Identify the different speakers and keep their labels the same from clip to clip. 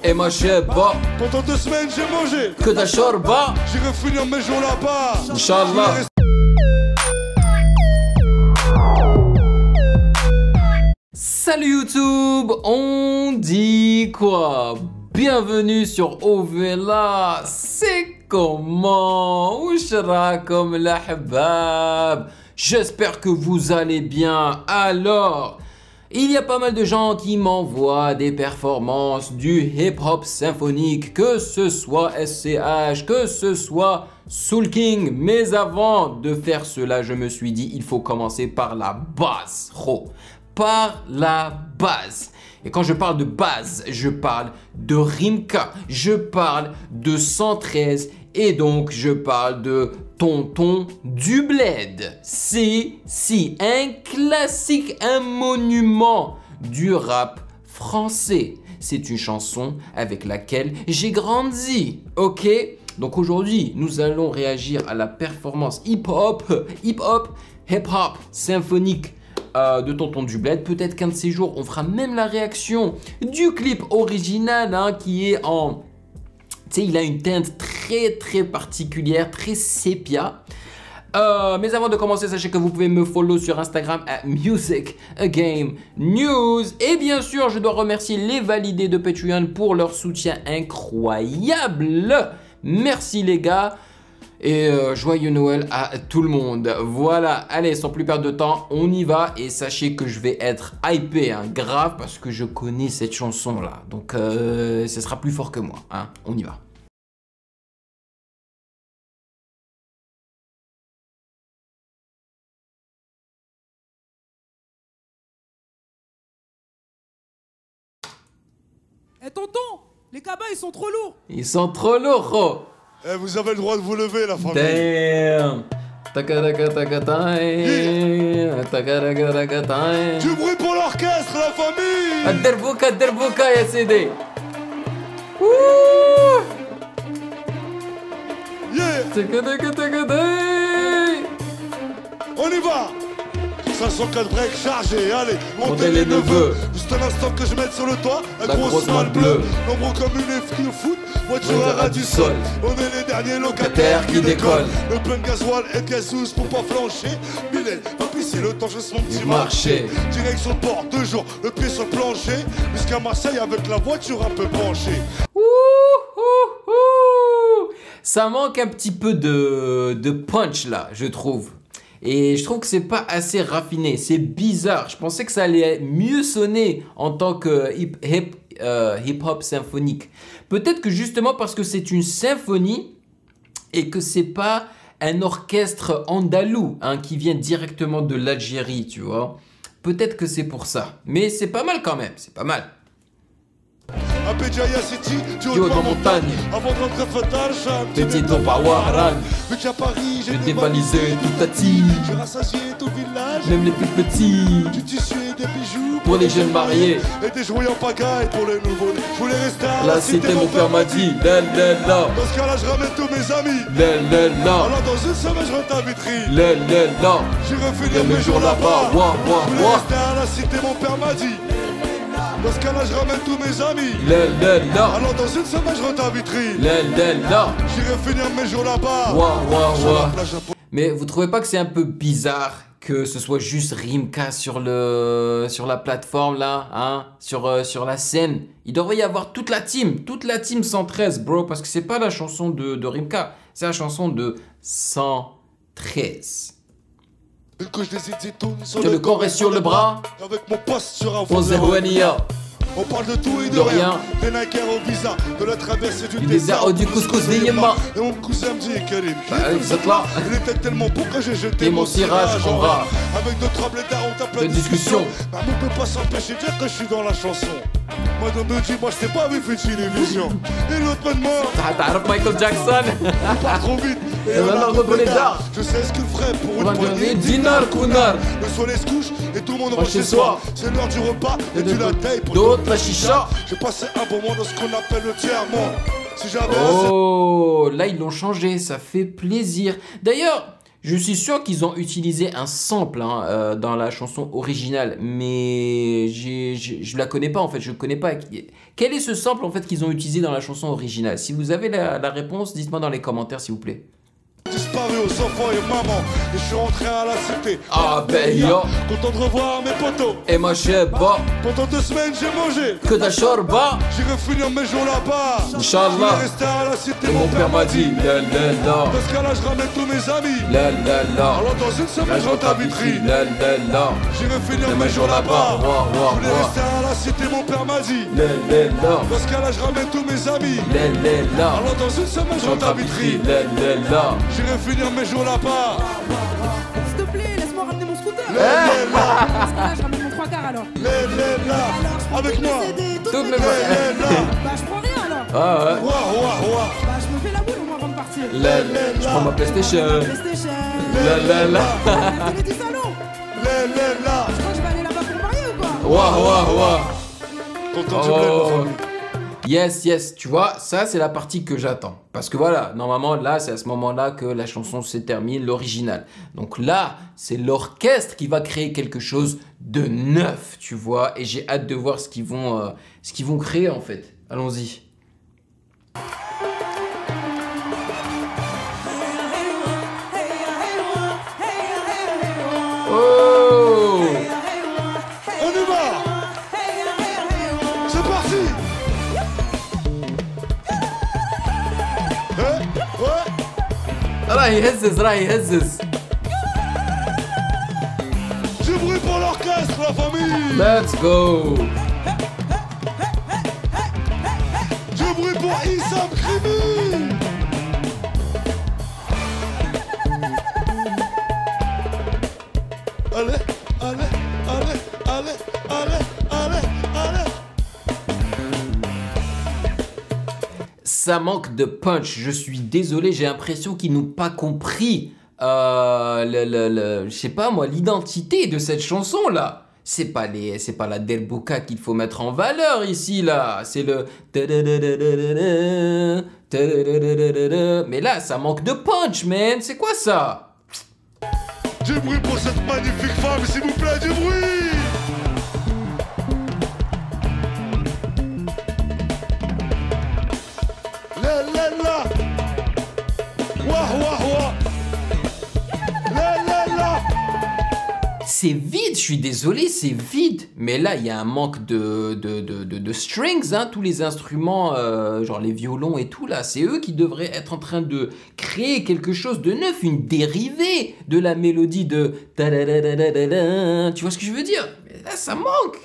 Speaker 1: et ma cheba.
Speaker 2: Pendant 2 semaines j'ai mangé
Speaker 1: Que ta chorba.
Speaker 2: J'irai finir mes jours là-bas.
Speaker 1: Inch'Allah. Salut YouTube, on dit quoi? Bienvenue sur OVLA. C'est comment? Oushrakum l'ahbab. J'espère que vous allez bien. Alors, il y a pas mal de gens qui m'envoient des performances du hip-hop symphonique, que ce soit SCH, que ce soit Soul King. Mais avant de faire cela, je me suis dit, il faut commencer par la base, par la base. Et quand je parle de base, je parle de Rimka, je parle de 113 et donc je parle de Tonton du Bled. Si, un classique, un monument du rap français. C'est une chanson avec laquelle j'ai grandi, ok? Donc aujourd'hui, nous allons réagir à la performance hip-hop symphonique de Tonton du Bled. Peut-être qu'un de ces jours, on fera même la réaction du clip original hein, qui est en... Tu sais, il a une teinte très particulière, très sépia. Mais avant de commencer, sachez que vous pouvez me follow sur Instagram à Music A Game News. Et bien sûr, je dois remercier les validés de Patreon pour leur soutien incroyable. Merci les gars. Et joyeux Noël à tout le monde. Voilà, allez, sans plus perdre de temps, on y va. Et sachez que je vais être hypé, hein, grave, parce que je connais cette chanson-là. Donc, ce sera plus fort que moi. Hein. On y va.
Speaker 3: Eh tonton, les cabas ils sont trop lourds.
Speaker 1: Ils sont trop lourds, gros.
Speaker 2: Eh, vous avez le droit de vous lever, la famille.
Speaker 1: Damn.
Speaker 2: Du bruit pour l'orchestre, la famille.
Speaker 1: الدربوكة يا سيدي.
Speaker 2: On y va. 504 break chargé, allez, montez les neveux. Juste un instant que je mette sur le toit la grosse malle bleue. Nombreux comme une effrie de foot, voiture à ras du sol. On est les derniers locataires qui décollent. Le plein de gasoil et de gazouze pour pas flancher. Mylène, va pisser le temps, je fais mon petit marché. Direction port, 2 jours, le pied sur le plancher. Jusqu'à Marseille avec la voiture un peu penchée.
Speaker 1: Ça manque un petit peu de punch là, je trouve. Et je trouve que c'est pas assez raffiné, c'est bizarre. Je pensais que ça allait mieux sonner en tant que hip-hop symphonique. Peut-être que justement parce que c'est une symphonie et que c'est pas un orchestre andalou hein, qui vient directement de l'Algérie, tu vois. Peut-être que c'est pour ça. Mais c'est pas mal quand même, c'est pas mal.
Speaker 2: À Béjaïa City, du
Speaker 1: haut de la montagne.
Speaker 2: Avant de rentrer fatal, j'ai un
Speaker 1: Petit don par Waran.
Speaker 2: Vu qu'à Paris,
Speaker 1: J'ai dévalisé toute Tati.
Speaker 2: J'ai rassasié tout village.
Speaker 1: Même les plus petits.
Speaker 2: Du tissu et des bijoux
Speaker 1: Pour les jeunes mariés.
Speaker 2: Et des jouets en pagaille pour les nouveaux-nés. Je voulais rester à
Speaker 1: La cité, mon père m'a dit.
Speaker 2: Dans ce cas-là, je ramène tous mes amis. Alors dans une semaine, je rentre à Vitry. J'irai finir mes jours là-bas. Je voulais rester à la cité, mon père m'a dit. Dans ce cas-là, je ramène tous mes amis. Alors dans une semaine, je rentre à Vitry. J'irai finir mes jours là-bas.
Speaker 1: Mais vous trouvez pas que c'est un peu bizarre que ce soit juste Rimka sur la plateforme là, hein, sur la scène? Il devrait y avoir toute la team 113, bro, parce que c'est pas la chanson de Rimka, c'est la chanson de 113.
Speaker 2: Une couche des zitoun sur
Speaker 1: Que le corps est sur le bras.
Speaker 2: Avec mon poste sur un
Speaker 1: Au Zérouania.
Speaker 2: On parle de tout et de
Speaker 1: rien.
Speaker 2: Des Nike au visa, de la traversée du
Speaker 1: désert ou du couscous Viyema.
Speaker 2: Et mon cousin me dit Karim,
Speaker 1: vous êtes là.
Speaker 2: il était tellement beau que j'ai jeté
Speaker 1: Et mon cirage en rat.
Speaker 2: Avec deux tremblements on tape la
Speaker 1: discussion.
Speaker 2: Bah on peut pas s'empêcher de dire que je suis dans la chanson. Madame me dit moi je t'ai pas vu faire une télévision. Et l'autre me demande
Speaker 1: تعرف Michael Jackson.
Speaker 2: Pas trop vite. Et
Speaker 1: on a repris les dards.
Speaker 2: Je sais ce qu'il ferait pour une poignée.
Speaker 1: Dinar Kounar.
Speaker 2: Le soleil se couche et tout le monde
Speaker 1: rentre chez soi.
Speaker 2: C'est l'heure du repas et tu la taille pour
Speaker 1: d'autres la chicha.
Speaker 2: J'ai passé un bon moment dans ce qu'on appelle le tiers-monde. Si j'avais
Speaker 1: oh, là ils l'ont changé, ça fait plaisir. D'ailleurs, Je suis sûr qu'ils ont utilisé un sample hein, dans la chanson originale, mais je la connais pas en fait, je connais pas. Quel est ce sample en fait qu'ils ont utilisé dans la chanson originale? Si vous avez la réponse, dites-moi dans les commentaires s'il vous plaît.
Speaker 2: Disparu aux enfants et maman, et je suis rentré à la cité.
Speaker 1: Ah ben yo,
Speaker 2: content de revoir mes potos.
Speaker 1: Et ma cheba,
Speaker 2: pendant 2 semaines j'ai mangé
Speaker 1: que ta chorba.
Speaker 2: J'irai finir mes jours là-bas.
Speaker 1: Inch'Allah.
Speaker 2: Je rester à la cité,
Speaker 1: Et mon père m'a dit, la la la.
Speaker 2: Dans ce cas-là, je ramène tous mes amis.
Speaker 1: La la la.
Speaker 2: Alors dans une semaine, je rentre à Vitry.
Speaker 1: La la la.
Speaker 2: J'irai finir mes jours là-bas. Je voulais rester à la cité, mon père m'a dit.
Speaker 1: La la la.
Speaker 2: Dans ce cas-là, je ramène tous mes amis.
Speaker 1: La la la.
Speaker 2: Alors dans une semaine, je rentre à Vitry.
Speaker 1: La la la.
Speaker 2: J'irai finir mes jours là-bas.
Speaker 3: S'il te plaît, laisse-moi ramener mon scooter.
Speaker 2: Là.
Speaker 3: Parce que là, je ramène mon 3 quarts alors.
Speaker 2: Là. Avec
Speaker 3: Toutes mes
Speaker 2: moi.
Speaker 3: CD, toutes
Speaker 1: Toutes
Speaker 3: mes
Speaker 1: mes-
Speaker 3: CD.
Speaker 2: Là.
Speaker 3: Bah, je prends rien alors.
Speaker 1: Ah ouais.
Speaker 2: Ouah.
Speaker 3: Bah, je me fais la boule au moins avant de partir.
Speaker 1: Je prends ma PlayStation.
Speaker 3: PlayStation.
Speaker 1: La la la.
Speaker 3: La télé du salon.
Speaker 2: Là.
Speaker 3: Je crois que je vais aller là-bas pour marier ou quoi?
Speaker 1: Ouah.
Speaker 2: Content du bled, ma famille.
Speaker 1: Yes, tu vois, ça c'est la partie que j'attends. Parce que voilà, normalement là, c'est à ce moment-là que la chanson se termine, l'original. Donc là, c'est l'orchestre qui va créer quelque chose de neuf, tu vois. Et j'ai hâte de voir ce qu'ils vont créer en fait. Allons-y. Oh!
Speaker 2: On y va. C'est parti. Ouais.
Speaker 1: راح يهزز.
Speaker 2: Du bruit pour l'orchestre, la famille.
Speaker 1: Let's go.
Speaker 2: Du bruit pour Issam Krimi. Allez.
Speaker 1: Ça manque de punch, je suis désolé, j'ai l'impression qu'ils n'ont pas compris, je sais pas moi, l'identité de cette chanson là. C'est pas la Derbouka qu'il faut mettre en valeur ici là, c'est le mais là ça manque de punch man, c'est quoi ça?
Speaker 2: Du bruit pour cette magnifique femme, s'il vous plaît, du bruit. Là. Ouah. Là.
Speaker 1: C'est vide, je suis désolé, c'est vide. Mais là, il y a un manque de strings, hein, tous les instruments, genre les violons et tout, là, c'est eux qui devraient être en train de créer quelque chose de neuf, une dérivée de la mélodie de... Tu vois ce que je veux dire? Mais là, ça manque.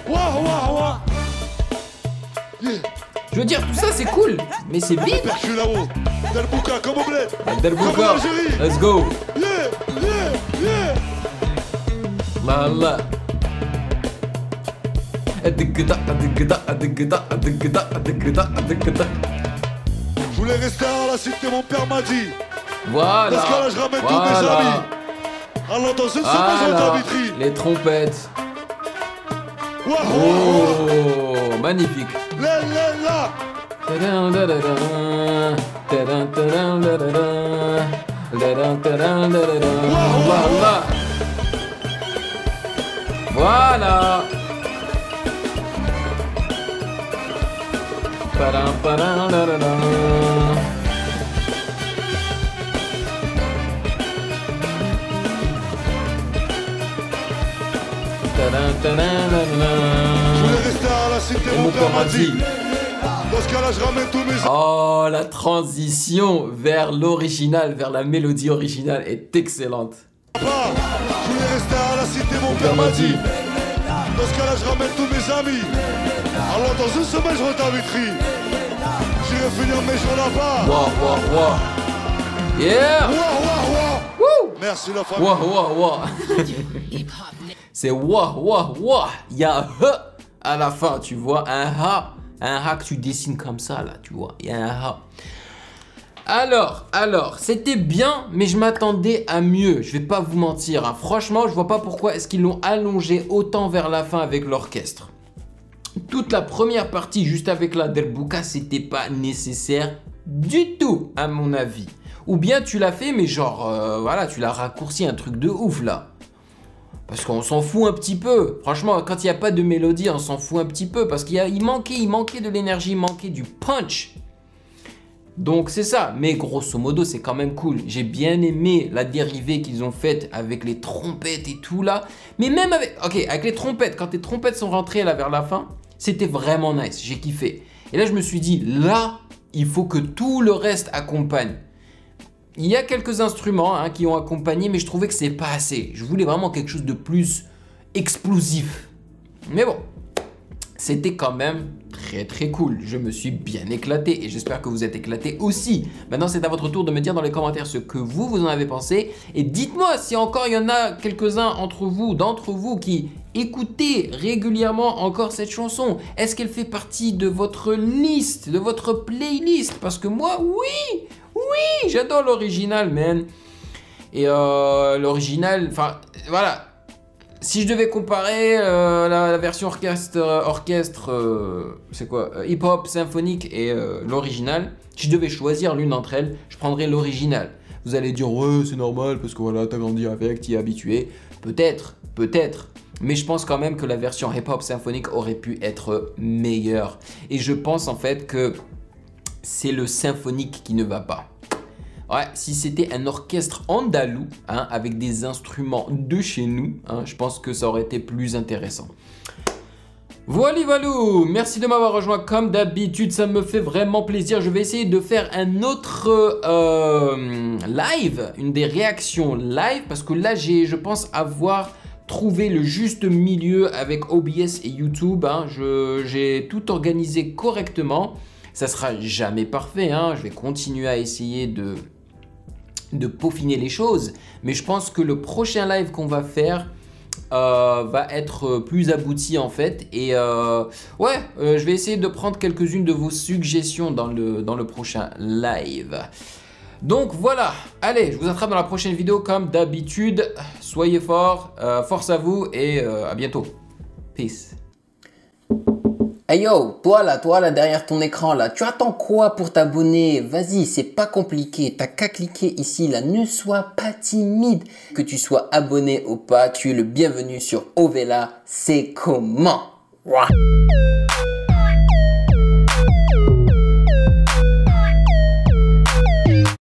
Speaker 2: Ouah. Yeah.
Speaker 1: Je veux dire, tout ça, c'est cool, mais c'est vide.
Speaker 2: Percu là-haut. Derbouka, comme au bled.
Speaker 1: Derbouka,
Speaker 2: Comme en Algérie.
Speaker 1: let's go.
Speaker 2: Yeah.
Speaker 1: Là.
Speaker 2: Je voulais rester à la cité, mon père m'a dit.
Speaker 1: Voilà.
Speaker 2: Dans ce cas-là, je ramène tous mes amis. Alors dans une semaine, je rentre à Vitry.
Speaker 1: Les trompettes.
Speaker 2: Ouah.
Speaker 1: Oh, magnifique.
Speaker 2: Là.
Speaker 1: Voilà.
Speaker 2: Je voulais rester à la cité, mon père m'a dit. Dans ce cas-là, je ramène tous mes amis.
Speaker 1: Oh, la transition vers l'original, vers la mélodie originale est excellente.
Speaker 2: Je voulais rester à la cité, mon père m'a dit. Dans ce cas-là, je ramène tous mes amis. Alors dans une semaine, je rentre à Vitry. J'irai finir mes jours là-bas.
Speaker 1: Wow. Yeah.
Speaker 2: Ouah.
Speaker 1: Woo.
Speaker 2: Merci la famille.
Speaker 1: Wow. C'est wow. Il y a un H à la fin, tu vois, un H que tu dessines comme ça là, tu vois, il y a un H. Alors, c'était bien, mais je m'attendais à mieux, je vais pas vous mentir, hein. Franchement, je vois pas pourquoi est-ce qu'ils l'ont allongé autant vers la fin avec l'orchestre. Toute la première partie, juste avec la Derbouka, c'était pas nécessaire du tout, à mon avis. ou bien tu l'as fait, mais genre, voilà, tu l'as raccourci un truc de ouf là. Parce qu'on s'en fout un petit peu. Franchement, quand il n'y a pas de mélodie, on s'en fout un petit peu. Parce qu'il manquait de l'énergie, il manquait du punch. Donc c'est ça. Mais grosso modo, c'est quand même cool. J'ai bien aimé la dérivée qu'ils ont faite avec les trompettes et tout là. Mais même avec... Ok, avec les trompettes, quand les trompettes sont rentrées là vers la fin, c'était vraiment nice. J'ai kiffé. Et là, je me suis dit, là, il faut que tout le reste accompagne. Il y a quelques instruments qui ont accompagné, mais je trouvais que c'est pas assez. Je voulais vraiment quelque chose de plus explosif. Mais bon, c'était quand même très très cool. Je me suis bien éclaté et j'espère que vous êtes éclatés aussi. Maintenant, c'est à votre tour de me dire dans les commentaires ce que vous en avez pensé. Et dites-moi si encore il y en a quelques-uns d'entre vous qui écoutez régulièrement encore cette chanson. Est-ce qu'elle fait partie de votre liste, de votre playlist? Parce que moi, oui! Oui, j'adore l'original, man. Et l'original, enfin, voilà. Si je devais comparer la version orchestre, c'est quoi, hip-hop symphonique et l'original, si je devais choisir l'une d'entre elles, je prendrais l'original. Vous allez dire, ouais, c'est normal parce que voilà, t'as grandi avec, t'y es habitué. Peut-être. Mais je pense quand même que la version hip-hop symphonique aurait pu être meilleure. Et je pense en fait que c'est le symphonique qui ne va pas. Ouais, si c'était un orchestre andalou, avec des instruments de chez nous, je pense que ça aurait été plus intéressant. Voilà, merci de m'avoir rejoint comme d'habitude, ça me fait vraiment plaisir. Je vais essayer de faire un autre live, une des réactions live, parce que là, je pense avoir trouvé le juste milieu avec OBS et YouTube. J'ai tout organisé correctement. Ça sera jamais parfait, je vais continuer à essayer de peaufiner les choses. Mais je pense que le prochain live qu'on va faire va être plus abouti en fait. Et je vais essayer de prendre quelques-unes de vos suggestions dans le prochain live. Donc voilà, allez, je vous attrape dans la prochaine vidéo comme d'habitude. Soyez forts, force à vous et à bientôt. Peace.
Speaker 4: Hey yo, toi là derrière ton écran là, tu attends quoi pour t'abonner? Vas-y, c'est pas compliqué, t'as qu'à cliquer ici là, ne sois pas timide. Que tu sois abonné ou pas, tu es le bienvenu sur Ovela, c'est comment? Ouah.